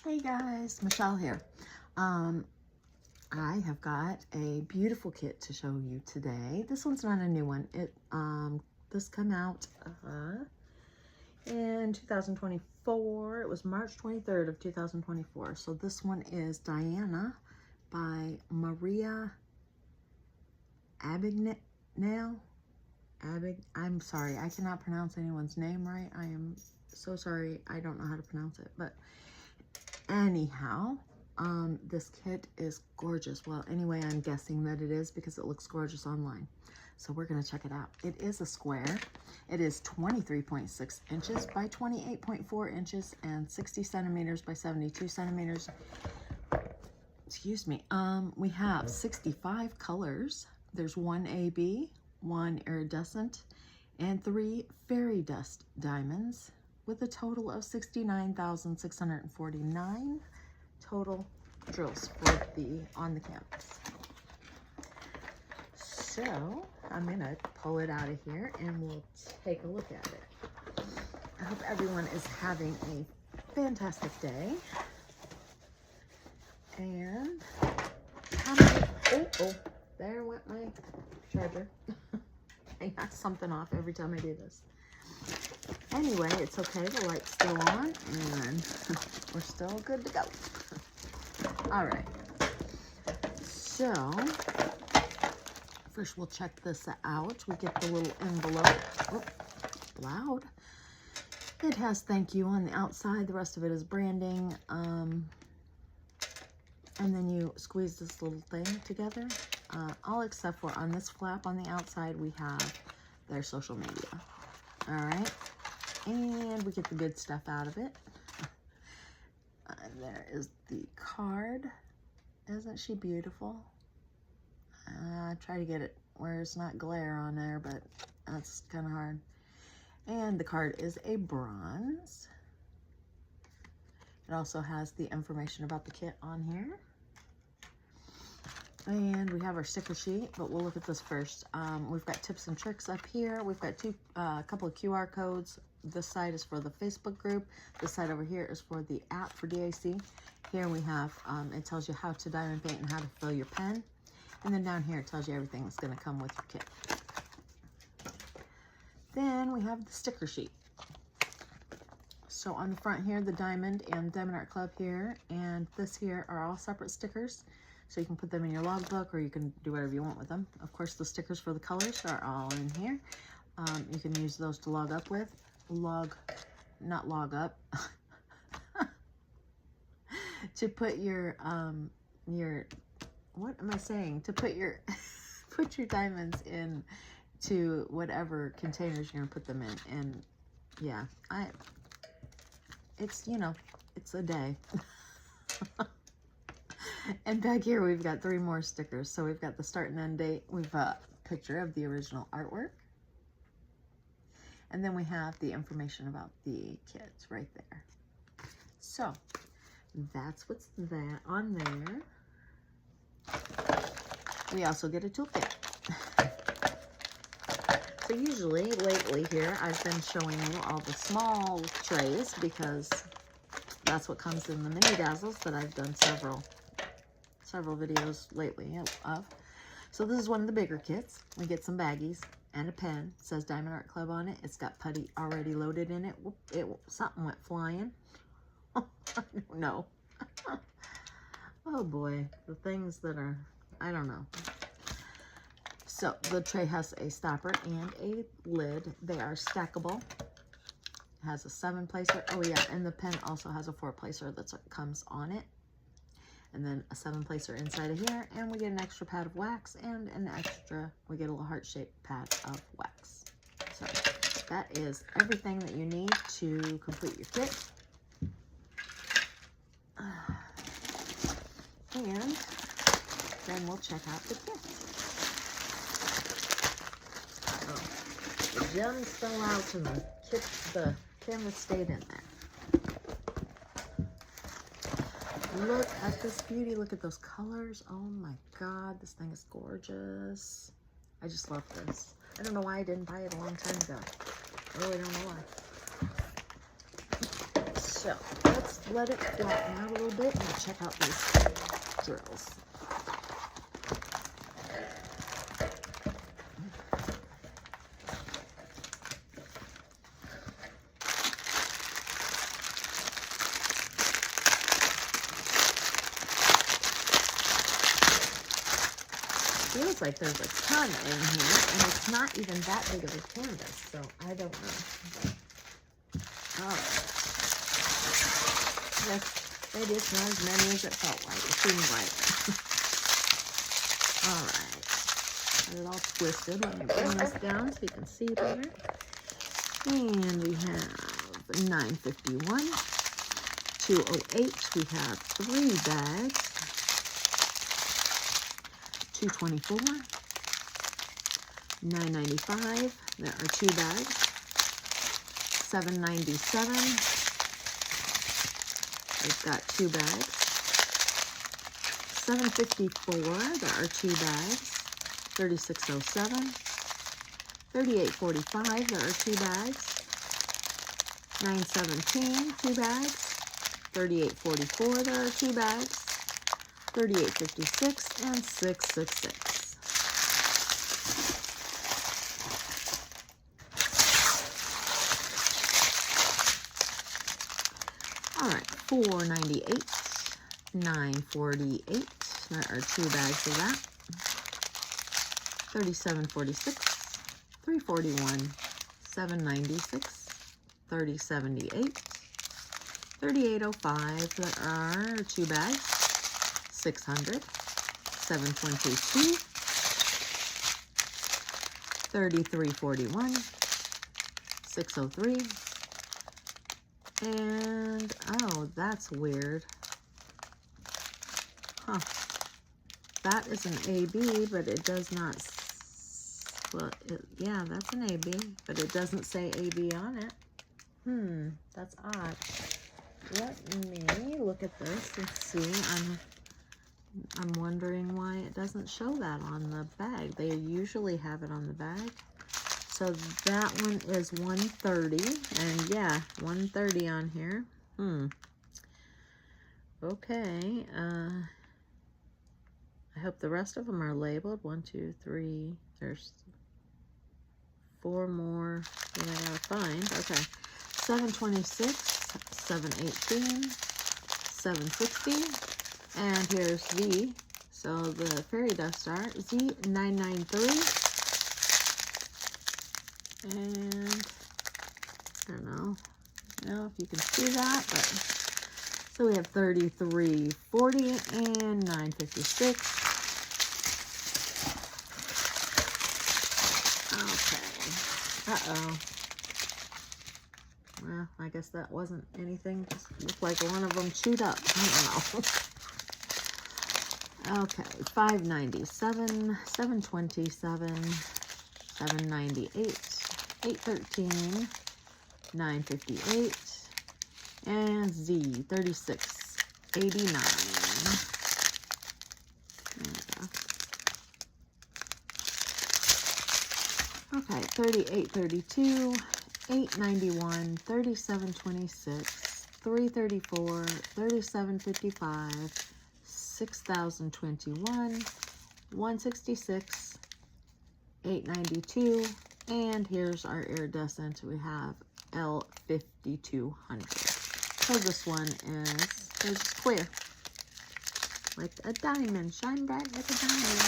Hey guys, Michelle here. I have got a beautiful kit to show you today. This one's not a new one. This came out in 2024. It was March 23rd of 2024. So this one is Diana by Maria Abagnale. I'm sorry, I cannot pronounce anyone's name right. I am so sorry. I don't know how to pronounce it, but anyhow, this kit is gorgeous. Well, anyway, I'm guessing that it is because it looks gorgeous online. So we're going to check it out. It is a square. It is 23.6 inches by 28.4 inches and 60 centimeters by 72 centimeters. Excuse me. We have 65 colors. There's one AB, one iridescent, and 3 fairy dust diamonds, with a total of 69,649 total drills on the canvas. So I'm gonna pull it out of here and we'll take a look at it. I hope everyone is having a fantastic day. And oh, there went my charger. I knock something off every time I do this. Anyway, it's okay, the light's still on, and we're still good to go. All right, so first we'll check this out. We get the little envelope. Oh, loud. It has thank you on the outside. The rest of it is branding. And then you squeeze this little thing together. All except for on this flap on the outside, we have their social media. All right. And we get the good stuff out of it. There is the card. Isn't she beautiful? Try to get it where it's not glare on there, but that's kind of hard. And the card is a bronze. It also has the information about the kit on here. And we have our sticker sheet, but we'll look at this first. We've got tips and tricks up here. We've got a couple of QR codes. This side is for the Facebook group. This side over here is for the app for DAC. Here we have, it tells you how to diamond paint and how to fill your pen. And then down here it tells you everything that's going to come with your kit. Then we have the sticker sheet. So on the front here, the diamond and Diamond Art Club here, and this here are all separate stickers. So you can put them in your logbook, or you can do whatever you want with them. Of course, the stickers for the colors are all in here. You can use those to log up with. Not log up. To put your, what am I saying? To put your, put your diamonds in to whatever containers you're gonna put them in. And yeah, it's, you know, it's a day. And back here we've got 3 more stickers. So we've got the start and end date. We've got a picture of the original artwork. And then we have the information about the kits right there. So that's what's on there. We also get a toolkit. So usually lately here I've been showing you all the small trays because that's what comes in the mini dazzles that I've done several videos lately of. So this is one of the bigger kits. We get some baggies and a pen. It says Diamond Art Club on it. It's got putty already loaded in it. Something went flying. I don't know. Oh boy, the things that are, I don't know. So the tray has a stopper and a lid. They are stackable. It has a 7-placer. Oh yeah, and the pen also has a 4-placer that comes on it. And then a 7-placer inside of here, and we get an extra pad of wax and we get a little heart-shaped pad of wax. So that is everything that you need to complete your kit. And then we'll check out the kit. Oh, the gems fell out and the canvas stayed in there. Look at this beauty. Look at those colors. Oh my God, this thing is gorgeous. I just love this. I don't know why I didn't buy it a long time ago. I really don't know why. So So let's let it flatten out a little bit and check out these drills. Feels like there's a ton in here, and it's not even that big of a canvas, so I don't know. All right. Yes, maybe it's not as many as it felt like. It seems like. All right. Got it all twisted. Let me bring this down so you can see better. And we have 951, 208. We have 3 bags. 224, 995, there are 2 bags, 797, we've got 2 bags, 754, there are 2 bags, 3607, 3845, there are 2 bags, 917, 2 bags, 3844, there are 2 bags, 3856 and 666. All right, 498, 948. There are 2 bags of that. 3746, 341, 796, 3078, 3805. There are 2 bags. 600, 722, 3341, 603, and oh, that's weird. Huh. That is an AB, but it does not, well, yeah, that's an AB, but it doesn't say AB on it. That's odd. Let me look at this and see. I'm wondering why it doesn't show that on the bag. They usually have it on the bag. So that one is 130, and yeah, 130 on here. Okay. I hope the rest of them are labeled. 1, 2, 3. There's 4 more that I gotta find. Okay. 726, 718, 760. And here's Z, so the fairy dust star, Z993, and I don't know if you can see that, but so we have 3340 and 956. Okay, well, I guess that wasn't anything, just looked like one of them chewed up, I don't know. Okay, 597, 727, 798, 813, 958, and Z, 3689. Okay, 3832, 891, 3726, 334, 3755, 6021, 166, 892, and here's our iridescent. We have L5200. So this one is clear, like a diamond, shine bright like a diamond.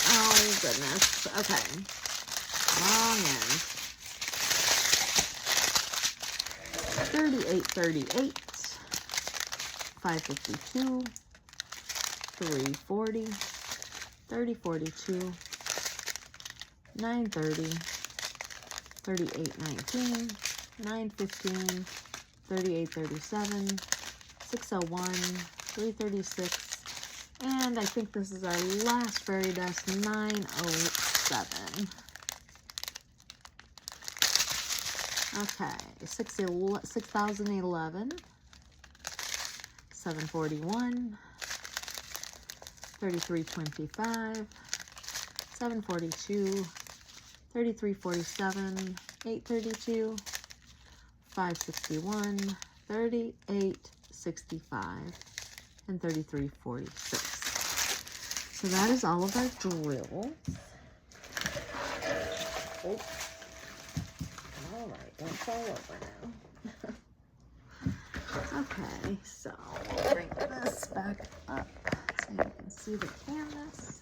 Oh goodness. Okay, long end. 3838. 552, 340, 3042, 930, 3819, 915, 3837, 601, 336, and I think this is our last fairy dust, 907. Okay, 6011, 741, 3325, 742, 3347, 832, 561, 3865, and 3346. So that is all of our drills. Oh. All right, don't fall over now. Okay, so we'll bring this back up so you can see the canvas.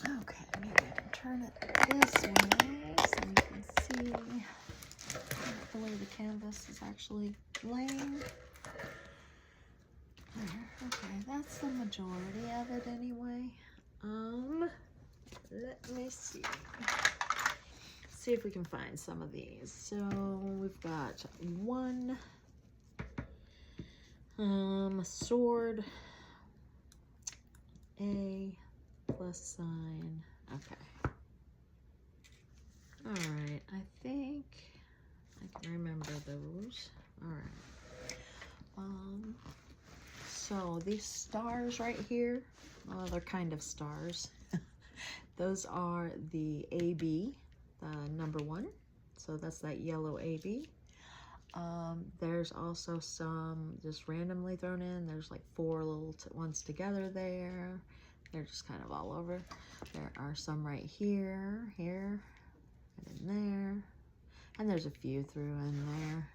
Okay, maybe I can turn it this way so you can see the way the canvas is actually laying. There. Okay, that's the majority of it anyway. Let me see. See if we can find some of these. So we've got one sword, a plus sign. Okay. All right. I think I can remember those. All right. So these stars right here, they're kind of stars. Those are the AB, number 1. So that's that yellow AB. There's also some just randomly thrown in. There's like 4 little ones together there. They're just kind of all over. There are some right here, and in there. And there's a few through in there.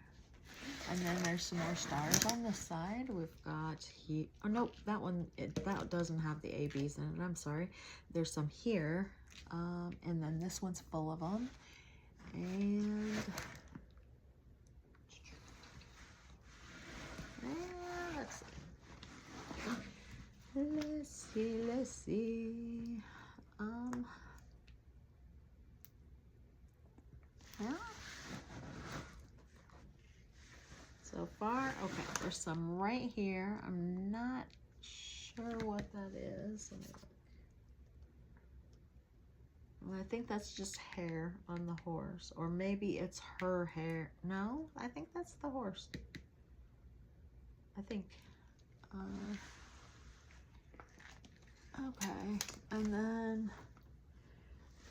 And then there's some more stars on this side. We've got here. Oh, nope, that one, that doesn't have the ABs in it. I'm sorry. There's some here. And then this one's full of them. And let's see. Yeah. So far, okay, there's some right here. I'm not sure what that is. Well, I think that's just hair on the horse, or maybe it's her hair. No, I think that's the horse. I think. Okay, and then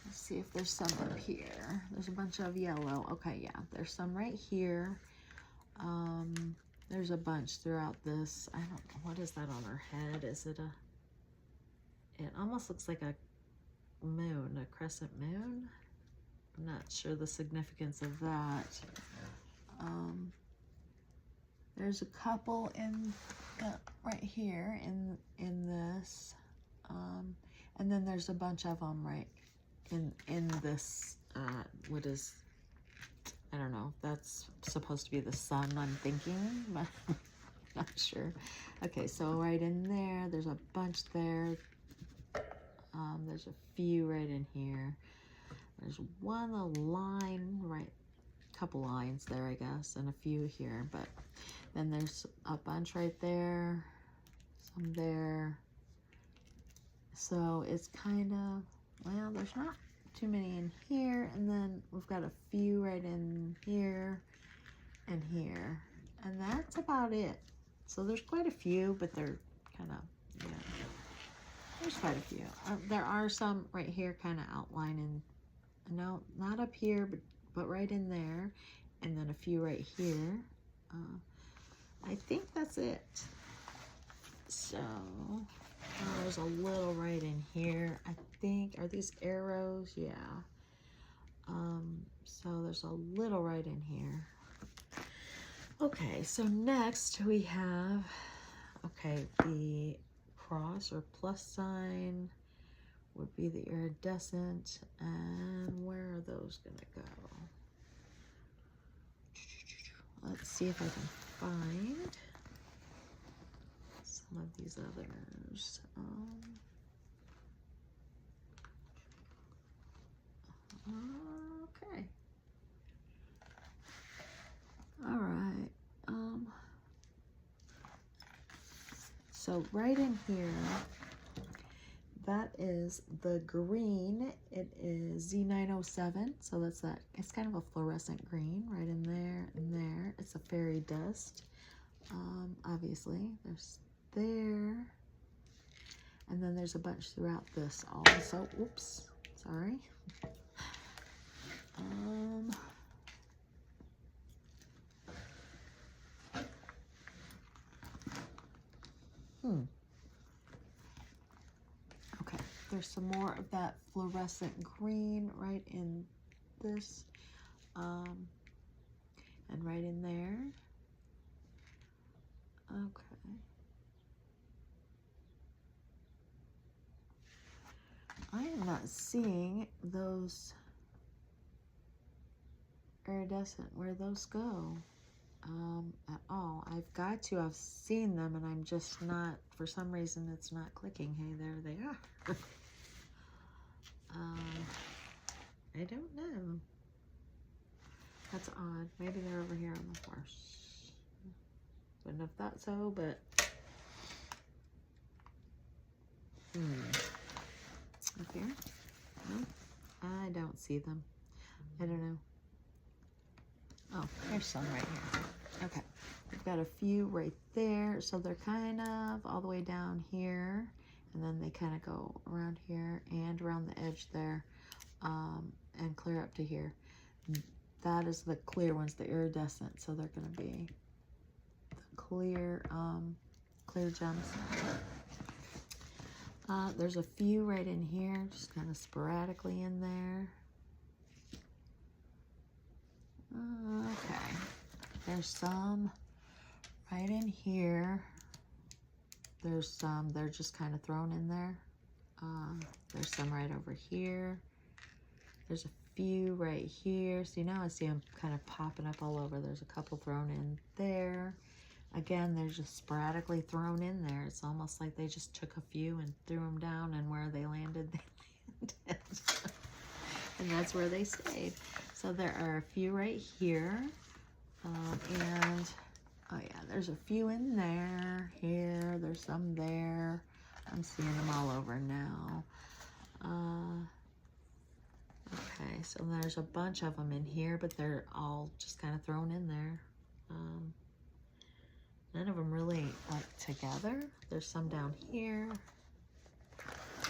let's see if there's some up here. There's a bunch of yellow. Okay, yeah, there's some right here. There's a bunch throughout this. I don't know, what is that on her head? Is it it almost looks like a moon, a crescent moon. I'm not sure the significance of that. There's a couple in right here in this, and then there's a bunch of them right in this. What is? I don't know. That's supposed to be the sun, I'm thinking, but not sure. Okay, so right in there, there's a bunch there. There's a few right in here. There's one line, right, couple lines there, I guess, and a few here, but then there's a bunch right there, some there. So it's kind of, well, there's not too many in here, and then we've got a few right in here and here, and that's about it. So there's quite a few, but they're kind of, yeah, there's quite a few. There are some right here kind of outlining, no, not up here, but right in there, and then a few right here. I think that's it. So there's a little right in here. I think, are these arrows? Yeah. So there's a little right in here. Okay, so next we have, okay, the cross or plus sign would be the iridescent, and where are those gonna go? Let's see if I can find some of these others. Okay. All right. So right in here, that is the green. It is Z907. So that's that. It's kind of a fluorescent green right in there and there. It's a fairy dust. Obviously, there's there. And then there's a bunch throughout this also. Oops, sorry. Okay, there's some more of that fluorescent green right in this, and right in there. Okay. I am not seeing those iridescent, where those go at all. I've got to have seen them, and I'm just not, for some reason it's not clicking. Hey, there they are. I don't know. That's odd. Maybe they're over here on the horse. Don't know if that's so, but up here? No, I don't see them. I don't know. Oh, there's some right here. Okay, we've got a few right there. So they're kind of all the way down here, and then they kind of go around here and around the edge there, and clear up to here. That is the clear ones, the iridescent. So they're going to be the clear, clear gems. There's a few right in here, just kind of sporadically in there. Okay, there's some right in here. There's some, they're just kind of thrown in there. There's some right over here. There's a few right here. So now I see them kind of popping up all over. There's a couple thrown in there. Again, they're just sporadically thrown in there. It's almost like they just took a few and threw them down, and where they landed, they landed. And that's where they stayed. So there are a few right here. And, oh yeah, there's a few in there. Here, there's some there. I'm seeing them all over now. Okay, so there's a bunch of them in here, but they're all just kind of thrown in there. None of them really like together. There's some down here.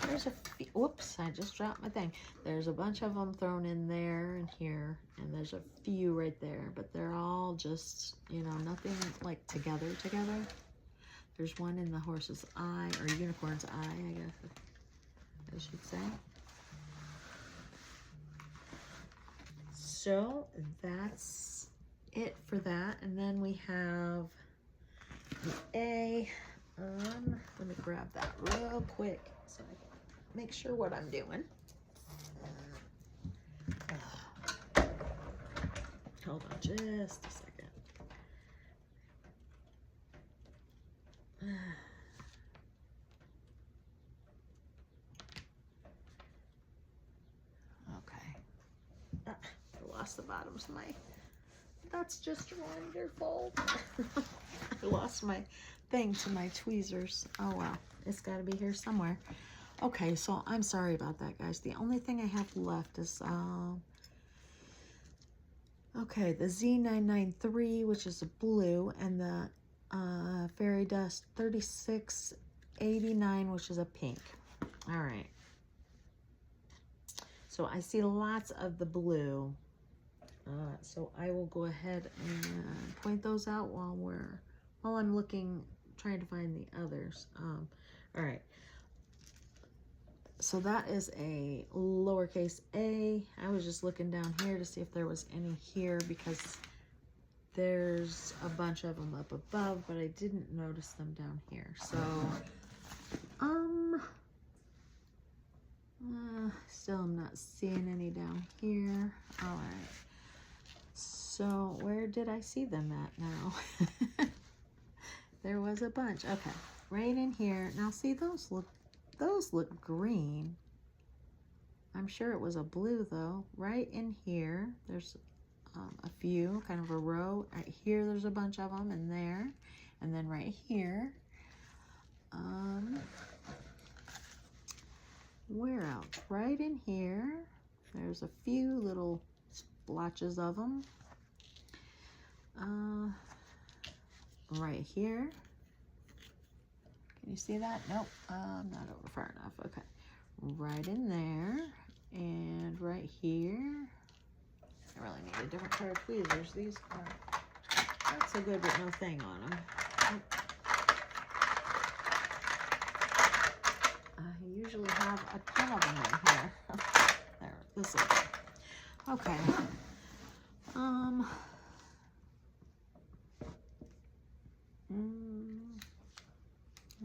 There's a few, whoops, I just dropped my thing. There's a bunch of them thrown in there and here, and there's a few right there, but they're all just, you know, nothing like together. There's one in the horse's eye, or unicorn's eye, I guess I should say. So that's it for that. And then we have the A. Let me grab that real quick so I can make sure what I'm doing. Hold on just a second. Okay. I lost the bottoms of my, that's just wonderful. I lost my thing to my tweezers. Oh well, it's got to be here somewhere. Okay, so I'm sorry about that, guys. The only thing I have left is okay, the Z993, which is a blue, and the Fairy Dust 3689, which is a pink. All right. So I see lots of the blue. So I will go ahead and point those out while I'm looking, trying to find the others. All right. So that is a lowercase a. I was just looking down here to see if there was any here, because there's a bunch of them up above, but I didn't notice them down here. So, still I'm not seeing any down here. All right. So where did I see them at now? There was a bunch. Okay, right in here. Now see, those look green. I'm sure it was a blue though. Right in here, there's a few, kind of a row. Right here, there's a bunch of them in there. And then right here, where else? Right in here, there's a few little splotches of them. Right here. Can you see that? Nope, not over far enough. Okay, right in there, and right here. I really need a different pair of tweezers. These are not so good with no thing on them. I usually have a ton of them in here. There, this will go. Okay.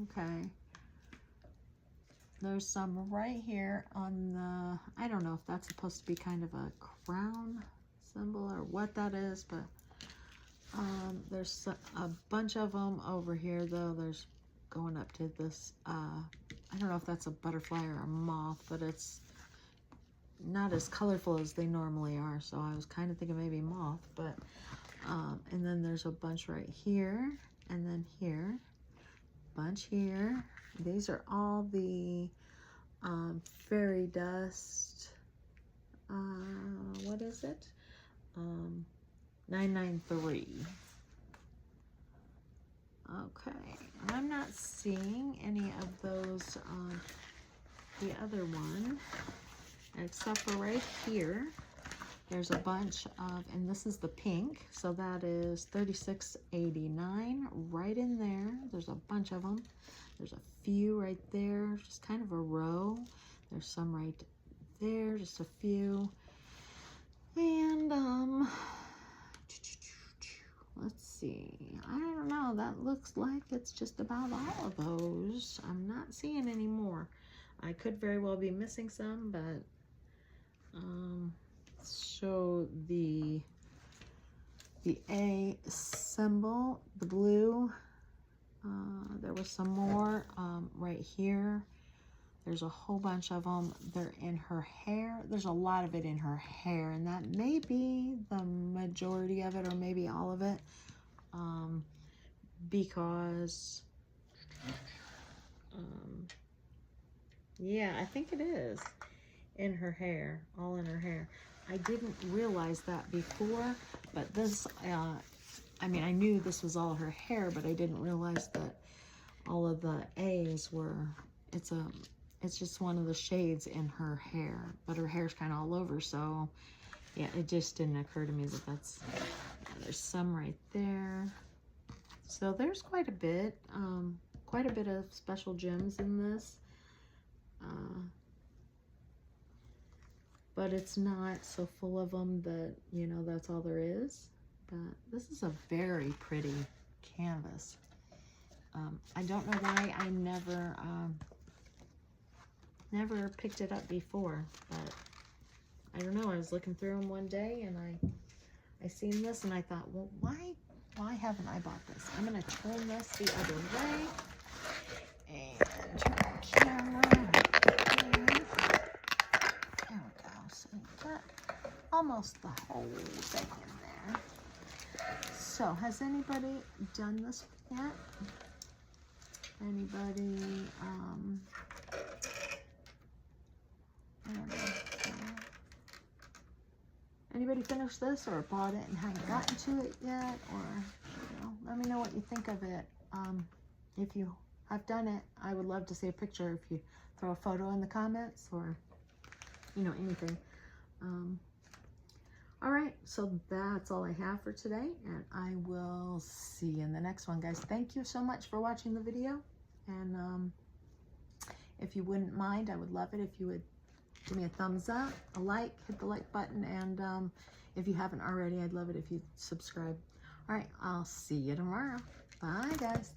Okay. There's some right here on the, I don't know if that's supposed to be kind of a crown symbol or what that is, but there's a bunch of them over here though. There's going up to this, I don't know if that's a butterfly or a moth, but it's not as colorful as they normally are. So I was kind of thinking maybe moth, but, and then there's a bunch right here and then here, bunch here. These are all the fairy dust, what is it? 993. Okay, I'm not seeing any of those on the other one, except for right here. There's a bunch of, and this is the pink, so that is $36.89 right in there. There's a bunch of them. There's a few right there, just kind of a row. There's some right there, just a few. And let's see, I don't know, that looks like it's just about all of those. I'm not seeing any more. I could very well be missing some, but so the A symbol, the blue, there was some more right here. There's a whole bunch of them. They're in her hair. There's a lot of it in her hair, and that may be the majority of it, or maybe all of it, because yeah, I think it is in her hair, all in her hair. I didn't realize that before, but this, I mean, I knew this was all her hair, but I didn't realize that all of the A's were, it's just one of the shades in her hair, but her hair's kind of all over, so yeah, it just didn't occur to me that that's, yeah, there's some right there. So there's quite a bit of special gems in this. But it's not so full of them that, you know, that's all there is. But this is a very pretty canvas. I don't know why I never picked it up before, but I don't know. I was looking through them one day and I seen this and I thought, well, why haven't I bought this? I'm gonna turn this the other way and turn the camera. There we go. So you got almost the whole thing in there. So has anybody done this yet? Anybody, I don't know. Anybody finished this or bought it and haven't gotten to it yet? Or, you know, let me know what you think of it. If you have done it, I would love to see a picture. If you throw a photo in the comments or, you know, anything. All right, so that's all I have for today, and I will see you in the next one, guys. Thank you so much for watching the video, and if you wouldn't mind, I would love it if you would give me a thumbs up, a like, hit the like button, and if you haven't already, I'd love it if you subscribe. All right, I'll see you tomorrow. Bye, guys.